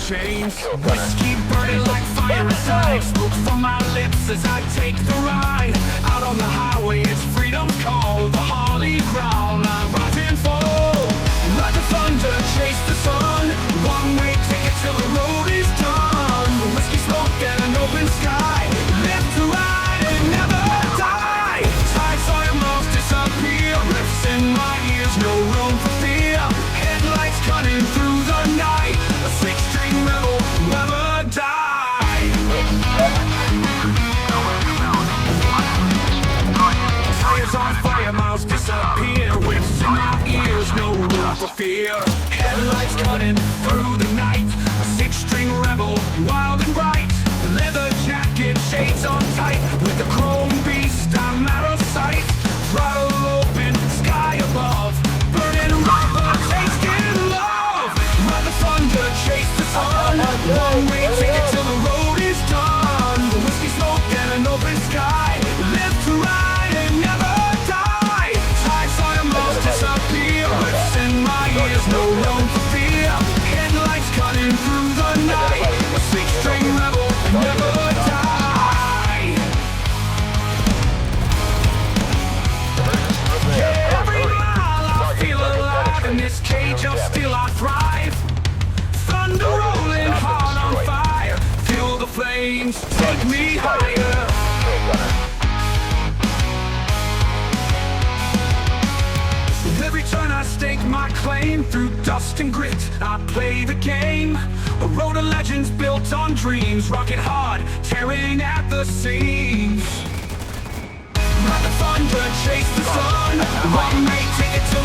chains. Whiskey burning like fire inside. Smoke from my lips as I take the ride. Out on the highway, it's freedom's call. The Harley ground, I'm rising full. Like the thunder, chase the sun. One-way ticket till the road is done. Whiskey smoke and an open sky. Live to ride and never die. Tides on your mouth disappear. Riffs in my ears, no room for fear. Headlights cutting through the night. A six-string rebel never die. Tires on fire, mouths disappear. Whiffs in my ears, no room for fear. Headlights cutting through the night. A six-string rebel, wild and bright. Leather jacket, shades on tight. With the chrome beast, I'm out of sight. Throttle open, sky above. Burning rubber, tasting love. Ride the thunder, chase the sun. One-way ticket till the road is done. Whiskey smoke and an open sky. Live to ride and never die. Tides on your mouth disappear. Whips in my ears, no room for fear. Headlights cutting through the night. A six-string rebel never die. Yeah, every mile I feel alive. In this cage of steel I thrive. Thunder rolling hard on fire. Feel the flames, take me higher. With every turn I stake my claim. Through dust and grit I play the game. A road of legends built on dreams. Rocket hard, tearing at the seams. Ride the thunder, chase the sun. One-way ticket to